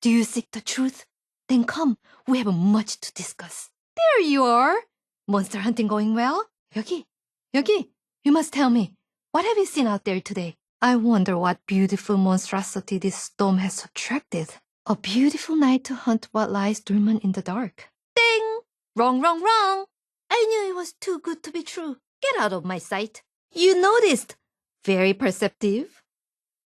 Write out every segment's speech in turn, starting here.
Do you seek the truth? Then come, we have much to discuss. There you are! Monster hunting going well? 여기. You must tell me, what have you seen out there today? I wonder what beautiful monstrosity this storm has attracted. A beautiful night to hunt what lies dormant in the dark. Ding! Wrong. I knew it was too good to be true. Get out of my sight. You noticed. Very perceptive.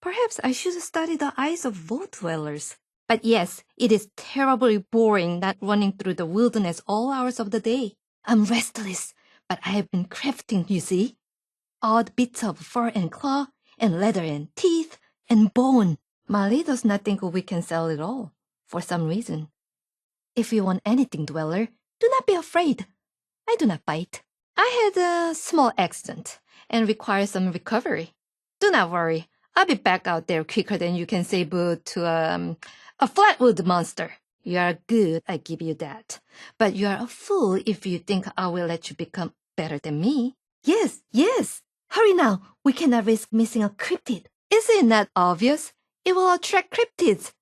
Perhaps I should study the eyes of vault dwellers. But yes, it is terribly boring not running through the wilderness all hours of the day. I'm restless, but I have been crafting, you see. Odd bits of fur and claw, and leather and teeth, and bone. Molly does not think we can sell it all, for some reason. If you want anything, dweller, do not be afraid. I do not bite. I had a small accident, and require some recovery. Do not worry. I'll be back out there quicker than you can say boo to a flatwood monster. You are good, I give you that. But you are a fool if you think I will let you become better than me. Yes. Hurry now. We cannot risk missing a cryptid. Is it not obvious? It will attract cryptids.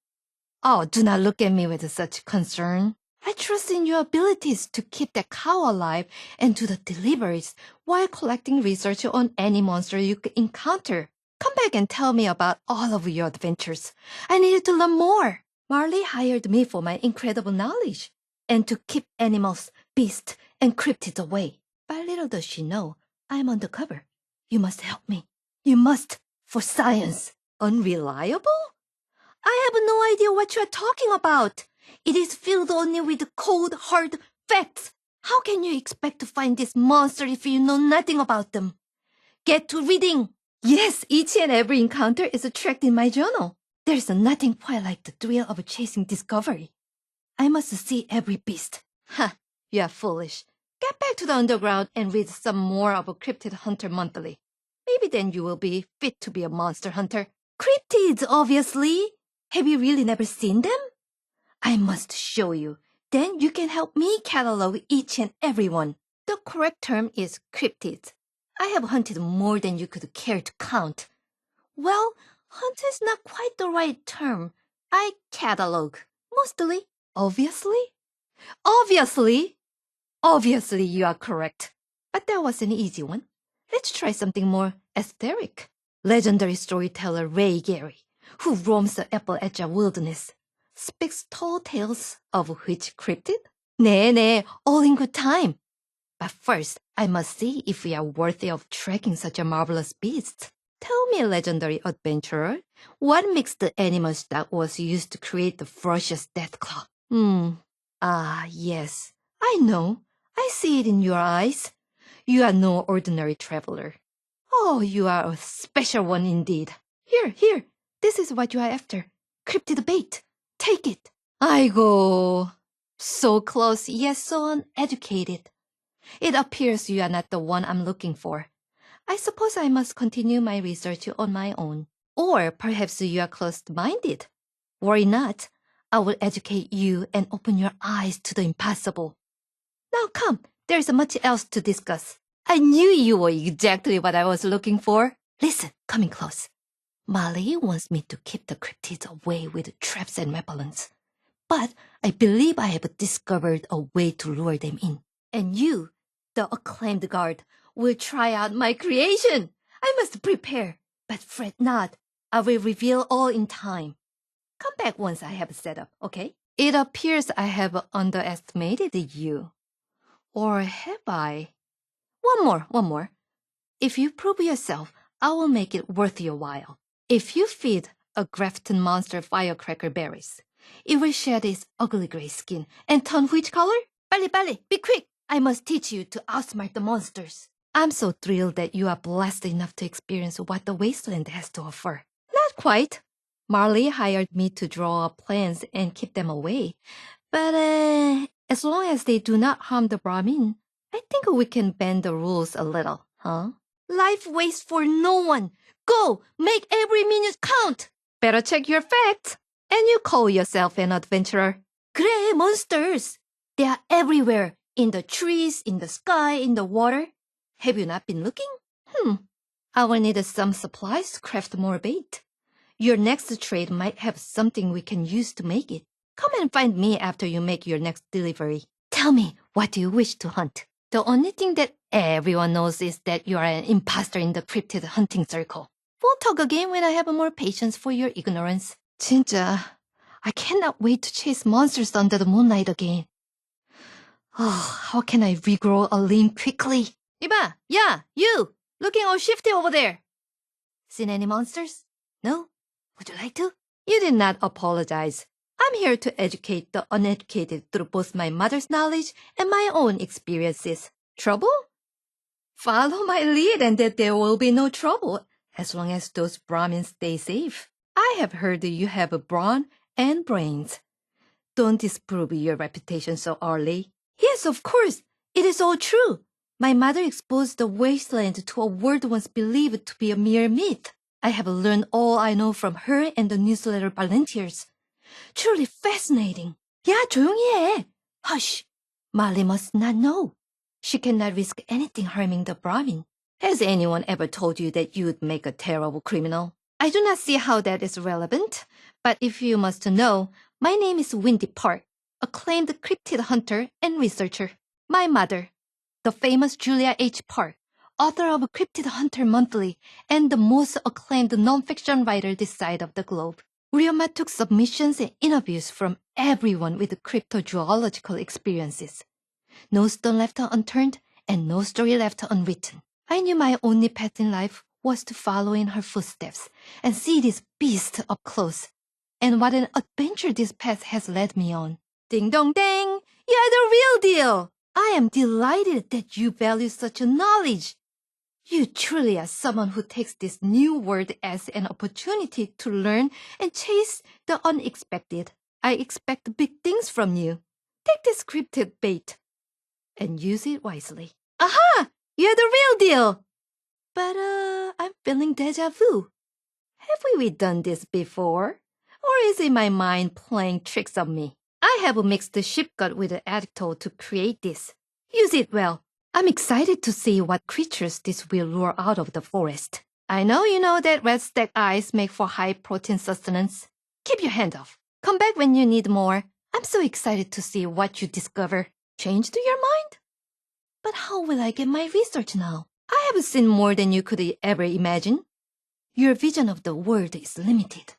Oh, do not look at me with such concern. I trust in your abilities to keep that cow alive and do the deliveries while collecting research on any monster you could encounter. Come back and tell me about all of your adventures. I needed to learn more. Marley hired me for my incredible knowledge and to keep animals, beasts, and cryptids away. But little does she know, I'm undercover. You must help me. You must, for science. Unreliable? I have no idea what you are talking about. It is filled only with cold, hard facts. How can you expect to find this monster if you know nothing about them? Get to reading. Yes, each and every encounter is a track in my journal. There's nothing quite like the thrill of chasing discovery. I must see every beast. You are foolish. Get back to the underground and read some more of a Cryptid Hunter Monthly. Maybe then you will be fit to be a monster hunter. Cryptids, obviously. Have you really never seen them? I must show you. Then you can help me catalog each and every one. The correct term is cryptids. I have hunted more than you could care to count. Well, hunt is not quite the right term. I catalog. Mostly. Obviously? Obviously, you are correct. But that was an easy one. Let's try something more aesthetic. Legendary storyteller Ray Gary, who roams the Appalachia wilderness, speaks tall tales of which cryptid? 네, all in good time. But first, I must see if we are worthy of tracking such a marvelous beast. Tell me, legendary adventurer, what mixed the animal that was used to create the ferocious Deathclaw? Yes, I know. I see it in your eyes. You are no ordinary traveler. Oh, you are a special one indeed. Here, this is what you are after. Cryptid bait. Take it. 아이고, so close, yet so uneducated. It appears you are not the one I'm looking for. I suppose I must continue my research on my own. Or perhaps you are closed-minded. Worry not. I will educate you and open your eyes to the impossible. Now come, there's much else to discuss. I knew you were exactly what I was looking for. Listen, coming close. Molly wants me to keep the cryptids away with traps and repellents. But I believe I have discovered a way to lure them in. And you, the acclaimed guard, will try out my creation. I must prepare. But fret not. I will reveal all in time. Come back once I have set up, okay? It appears I have underestimated you. Or have I? One more. If you prove yourself, I will make it worth your while. If you feed a Grafton monster firecracker berries, it will shed its ugly gray skin and turn which color? 빨리, be quick! I must teach you to outsmart the monsters. I'm so thrilled that you are blessed enough to experience what the wasteland has to offer. Not quite. Marley hired me to draw up plans and keep them away. But as long as they do not harm the Brahmin, I think we can bend the rules a little, huh? Life waits for no one. Go, make every minute count. Better check your facts. And you call yourself an adventurer. 그래, monsters. They are everywhere. In the trees, in the sky, in the water. Have you not been looking? I will need some supplies to craft more bait. Your next trade might have something we can use to make it. Come and find me after you make your next delivery. Tell me, what do you wish to hunt? The only thing that everyone knows is that you are an imposter in the cryptid hunting circle. We'll talk again when I have more patience for your ignorance. 진짜, I cannot wait to chase monsters under the moonlight again. Oh, how can I regrow a limb quickly? 이봐, yeah, you, looking all shifty over there. Seen any monsters? No? Would you like to? You did not apologize. I'm here to educate the uneducated through both my mother's knowledge and my own experiences. Trouble? Follow my lead and that there will be no trouble, as long as those Brahmins stay safe. I have heard you have a brawn and brains. Don't disprove your reputation so early. Yes, of course. It is all true. My mother exposed the wasteland to a world once believed to be a mere myth. I have learned all I know from her and the newsletter volunteers. Truly fascinating. 야, 조용히 해. Hush. Molly must not know. She cannot risk anything harming the Brahmin. Has anyone ever told you that you would make a terrible criminal? I do not see how that is relevant, but if you must know, my name is Windy Park, acclaimed cryptid hunter and researcher. My mother, the famous Julia H. Park, author of Cryptid Hunter Monthly and the most acclaimed non-fiction writer this side of the globe. 우리 엄마 took submissions and interviews from everyone with cryptozoological experiences. No stone left unturned and no story left unwritten. I knew my only path in life was to follow in her footsteps and see this beast up close. And what an adventure this path has led me on. Ding dong ding! You're the real deal! I am delighted that you value such a knowledge. You truly are someone who takes this new world as an opportunity to learn and chase the unexpected. I expect big things from you. Take this cryptid bait and use it wisely. Aha! You're the real deal! But I'm feeling deja vu. Have we done this before? Or is it my mind playing tricks on me? I have mixed the sheep gut with the addict to create this. Use it well. I'm excited to see what creatures this will lure out of the forest. I know you know that red stack eyes make for high-protein sustenance. Keep your hand off. Come back when you need more. I'm so excited to see what you discover. Changed your mind? But how will I get my research now? I have seen more than you could ever imagine. Your vision of the world is limited.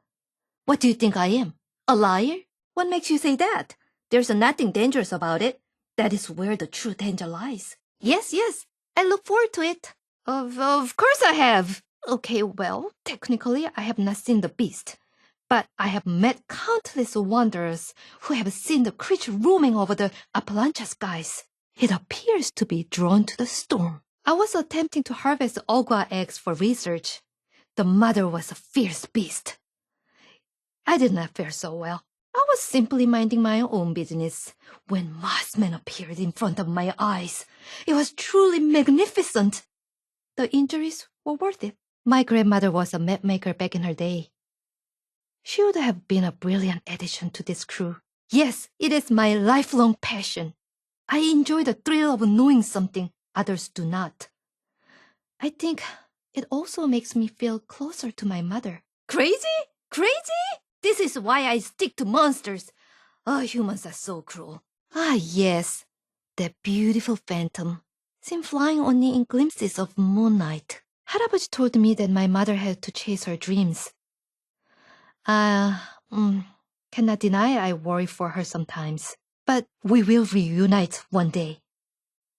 What do you think I am? A liar? What makes you say that? There's nothing dangerous about it. That is where the true danger lies. Yes, I look forward to it. Of course I have. Okay, well, technically I have not seen the beast. But I have met countless wanderers who have seen the creature roaming over the Appalachia skies. It appears to be drawn to the storm. I was attempting to harvest ogua eggs for research. The mother was a fierce beast. I did not fare so well. I was simply minding my own business when Mossman appeared in front of my eyes. It was truly magnificent. The injuries were worth it. My grandmother was a map maker back in her day. She would have been a brilliant addition to this crew. Yes, it is my lifelong passion. I enjoy the thrill of knowing something others do not. I think it also makes me feel closer to my mother. Crazy? Crazy? This is why I stick to monsters. Humans are so cruel. Yes, that beautiful phantom, seen flying only in glimpses of moonlight. 할아버지 told me that my mother had to chase her dreams. Cannot deny I worry for her sometimes. But we will reunite one day.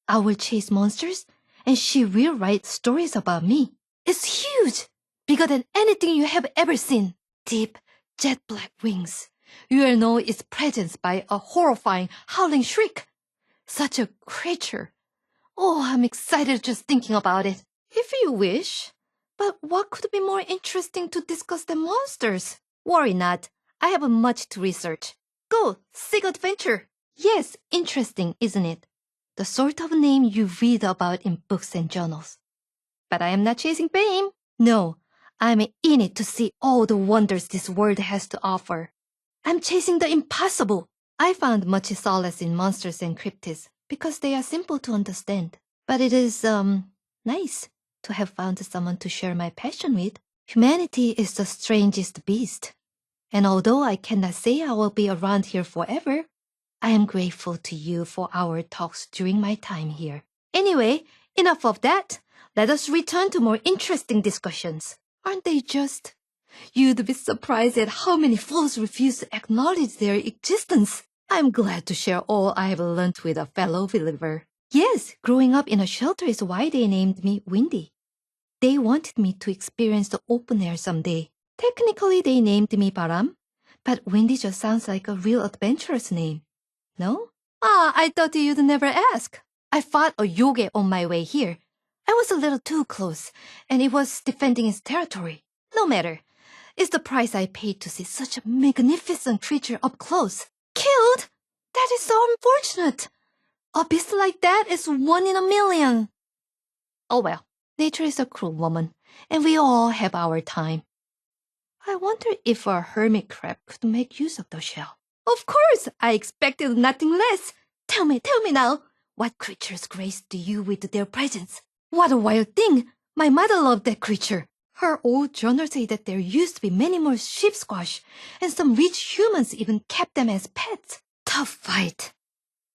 I will chase monsters, and she will write stories about me. It's huge, bigger than anything you have ever seen. Deep, jet black wings. You will know its presence by a horrifying, howling shriek. Such a creature. Oh, I'm excited just thinking about it. If you wish. But what could be more interesting to discuss than monsters? Worry not. I have much to research. Go, seek adventure. Yes, interesting, isn't it? The sort of name you read about in books and journals. But I am not chasing fame. No, I'm in it to see all the wonders this world has to offer. I'm chasing the impossible. I found much solace in monsters and cryptids because they are simple to understand. But it is, nice to have found someone to share my passion with. Humanity is the strangest beast. And although I cannot say I will be around here forever, I am grateful to you for our talks during my time here. Anyway, enough of that. Let us return to more interesting discussions. Aren't they just? You'd be surprised at how many fools refuse to acknowledge their existence. I'm glad to share all I have learned with a fellow believer. Yes, growing up in a shelter is why they named me Windy. They wanted me to experience the open air someday. Technically, they named me Baram, but Windy just sounds like a real adventurous name. No? I thought you'd never ask. I fought a yoge on my way here. I was a little too close, and it was defending its territory. No matter. It's the price I paid to see such a magnificent creature up close. Killed? That is so unfortunate. A beast like that is 1 in a million. Oh well, nature is a cruel woman, and we all have our time. I wonder if a hermit crab could make use of the shell. Of course, I expected nothing less. Tell me now, what creatures graced you with their presence? What a wild thing! My mother loved that creature. Her old journal say that there used to be many more sheep squash, and some rich humans even kept them as pets. Tough fight.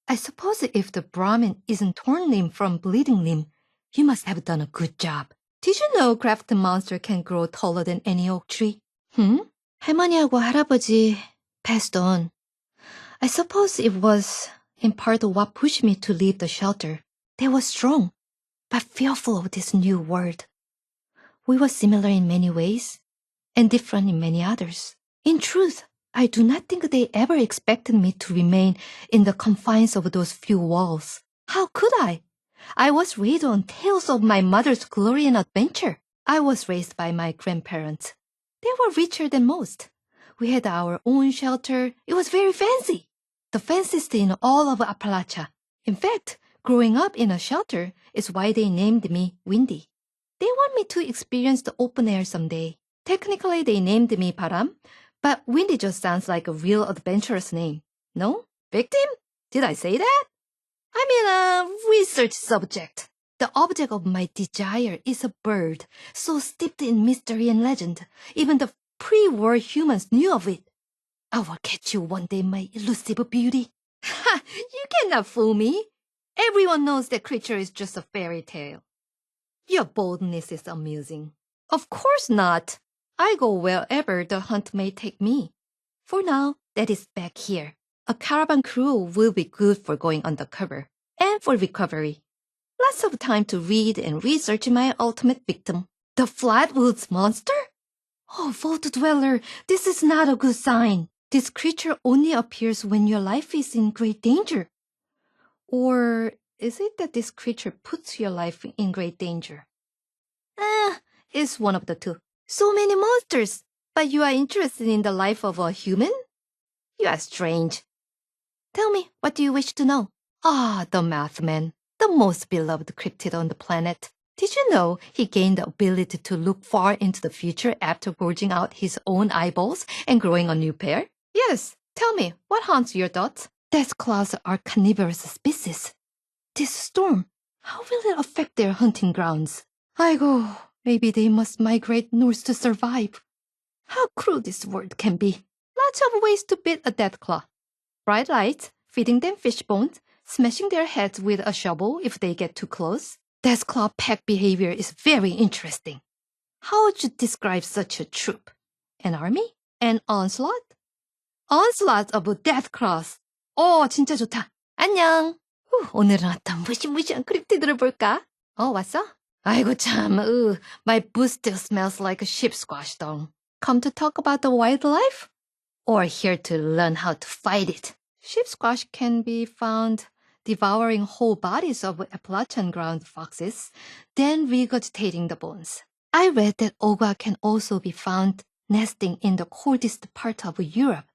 I suppose if the Brahmin isn't torn limb from bleeding limb, you must have done a good job. Did you know Cryptid monster can grow taller than any oak tree? 할머니하고 할아버지 passed on. I suppose it was in part what pushed me to leave the shelter. They were strong, but fearful of this new world. We were similar in many ways, and different in many others. In truth, I do not think they ever expected me to remain in the confines of those few walls. How could I? I was raised on tales of my mother's glory and adventure. I was raised by my grandparents. They were richer than most. We had our own shelter. It was very fancy. The fanciest in all of Appalachia. In fact, growing up in a shelter is why they named me Windy. They want me to experience the open air someday. Technically, they named me Baram, but Windy just sounds like a real adventurous name. No? Victim? Did I say that? I mean a research subject. The object of my desire is a bird, so steeped in mystery and legend. Even the pre-war humans knew of it. I will catch you one day, my elusive beauty. Ha! You cannot fool me. Everyone knows that creature is just a fairy tale. Your boldness is amusing. Of course not. I go wherever the hunt may take me. For now, that is back here. A caravan crew will be good for going undercover and for recovery. Lots of time to read and research my ultimate victim, the Flatwoods monster? Oh, Vault Dweller, this is not a good sign. This creature only appears when your life is in great danger. Or is it that this creature puts your life in great danger? It's one of the two. So many monsters, but you are interested in the life of a human? You are strange. Tell me, what do you wish to know? The Mothman, the most beloved cryptid on the planet. Did you know he gained the ability to look far into the future after gorging out his own eyeballs and growing a new pair? Yes, tell me, what haunts your thoughts? Death claws are carnivorous species. This storm, how will it affect their hunting grounds? Aigo, maybe they must migrate north to survive. How cruel this world can be. Lots of ways to beat a death claw. Bright lights, feeding them fish bones, smashing their heads with a shovel if they get too close. Death claw pack behavior is very interesting. How would you describe such a troop? An army? An onslaught? Onslaught of death claws. 진짜 좋다. 안녕. 오늘은 어떤 무시무시한 크립티드를 볼까? 왔어? 아이고 참, my booth still smells like a sheep squash dung. Come to talk about the wildlife? Or here to learn how to fight it? Sheep squash can be found devouring whole bodies of Appalachian ground foxes, then regurgitating the bones. I read that oga can also be found nesting in the coldest part of Europe.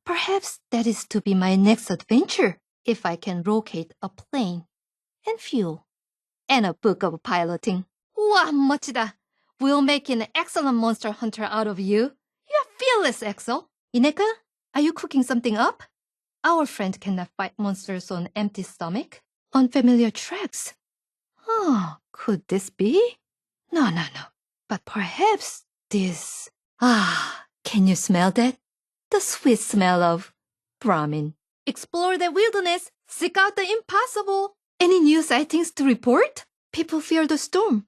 Perhaps that is to be my next adventure, if I can locate a plane, and fuel, and a book of piloting. 와, 멋지다. We'll make an excellent monster hunter out of you. You're fearless, Axel. Ineka, are you cooking something up? Our friend cannot fight monsters on empty stomach. Unfamiliar tracks. Could this be? No. But perhaps this. Ah, can you smell that? The sweet smell of Brahmin. Explore the wilderness. Seek out the impossible. Any new sightings to report? People fear the storm.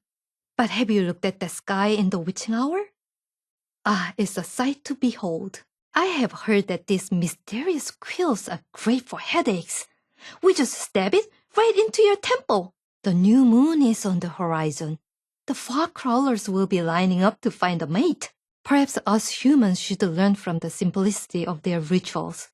But have you looked at the sky in the witching hour? Ah, it's a sight to behold. I have heard that these mysterious quills are great for headaches. We just stab it right into your temple. The new moon is on the horizon. The fog crawlers will be lining up to find a mate. Perhaps us humans should learn from the simplicity of their rituals.